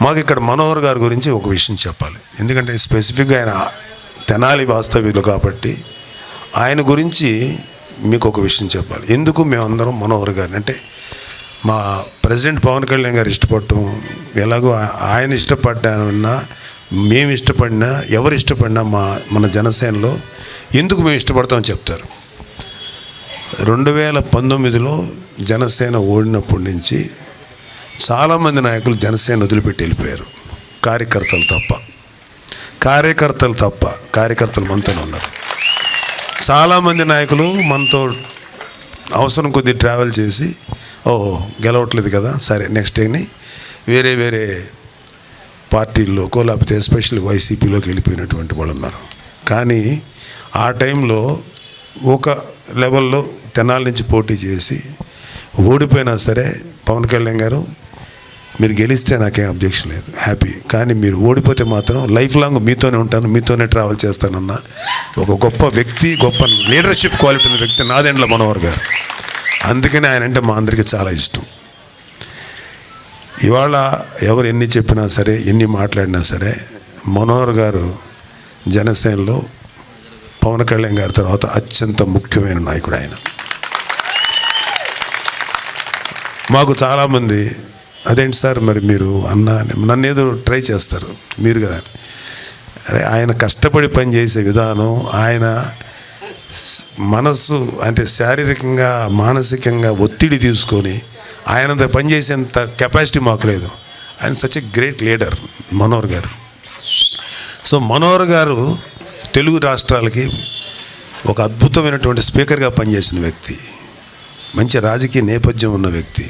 మాకు ఇక్కడ మనోహర్ గారి గురించి ఒక విషయం చెప్పాలి. ఎందుకంటే స్పెసిఫిక్గా ఆయన తెనాలి వాస్తవ్యులు కాబట్టి ఆయన గురించి మీకు ఒక విషయం చెప్పాలి. ఎందుకు మేమందరం మనోహర్ గారిని అంటే మా ప్రెసిడెంట్ పవన్ కళ్యాణ్ గారు ఇష్టపడటం, ఎలాగో ఆయన ఇష్టపడ్డా మేము ఇష్టపడినా ఎవరు ఇష్టపడినా మన జనసేనలో ఎందుకు మేము ఇష్టపడతామని చెప్తారు. 2019లో జనసేన ఓడినప్పటి నుంచి చాలామంది నాయకులు జనసేన వదిలిపెట్టి వెళ్ళిపోయారు. కార్యకర్తలు తప్ప కార్యకర్తలు మనతో ఉన్నారు. చాలామంది నాయకులు మనతో అవసరం కొద్ది ట్రావెల్ చేసి గెలవట్లేదు కదా సరే నెక్స్ట్ డేని వేరే పార్టీల్లోకో లేకపోతే ఎస్పెషల్లీ వైసీపీలోకి వెళ్ళిపోయినటువంటి వాళ్ళు ఉన్నారు. కానీ ఆ టైంలో ఒక లెవెల్లో తెనాలి నుంచి పోటీ చేసి ఓడిపోయినా సరే పవన్ కళ్యాణ్ గారు మీరు గెలిస్తే నాకేం అబ్జెక్షన్ లేదు, హ్యాపీ. కానీ మీరు ఓడిపోతే మాత్రం లైఫ్ లాంగ్ మీతోనే ఉంటాను, మీతోనే ట్రావెల్ చేస్తానన్న ఒక గొప్ప వ్యక్తి, గొప్ప లీడర్షిప్ క్వాలిటీ ఉన్న వ్యక్తి నాదెండ్ల మనోహర్ గారు. అందుకని ఆయన అంటే మా అందరికీ చాలా ఇష్టం. ఇవాళ ఎవరు ఎన్ని చెప్పినా సరే ఎన్ని మాట్లాడినా సరే మనోహర్ గారు జనసేనలో పవన్ కళ్యాణ్ గారి తర్వాత అత్యంత ముఖ్యమైన నాయకుడు ఆయన. మాకు చాలామంది అదేంటి సార్ మరి మీరు నన్ను ఏదో ట్రై చేస్తారు మీరు కదా. అరే ఆయన కష్టపడి పనిచేసే విధానం, ఆయన మనస్సు అంటే శారీరకంగా మానసికంగా ఒత్తిడి తీసుకొని ఆయనంత పనిచేసేంత కెపాసిటీ మాకు లేదు. ఆయన such a great leader Manohar గారు. సో మనోహర్ గారు తెలుగు రాష్ట్రాలకి ఒక అద్భుతమైనటువంటి స్పీకర్గా పనిచేసిన వ్యక్తి, మంచి రాజకీయ నేపథ్యం ఉన్న వ్యక్తి,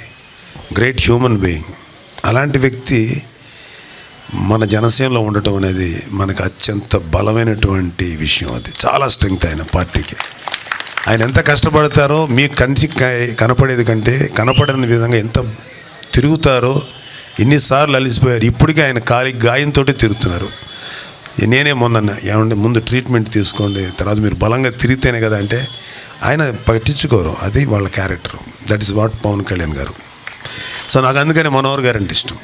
గ్రేట్ హ్యూమన్ బీయింగ్. అలాంటి వ్యక్తి మన జనసేనలో ఉండటం అనేది మనకు అత్యంత బలమైనటువంటి విషయం. అది చాలా స్ట్రెంగ్త్ ఆయన పార్టీకి. ఆయన ఎంత కష్టపడతారో మీ కంటికి కనపడేది కంటే కనపడని విధంగా ఎంత తిరుగుతారో, ఎన్నిసార్లు అలిసిపోయారు. ఇప్పటికీ ఆయన గాయంతో తిరుగుతున్నారు. నేనే మొన్న ఏమంటే ముందు ట్రీట్మెంట్ తీసుకోండి తర్వాత మీరు బలంగా తిరిగితేనే కదా అంటే ఆయన పట్టించుకోరు. అది వాళ్ళ character. That is what Pawan Kalyan garu. So నాకు అందుకని మనోహర్ గారు అంటే ఇష్టం.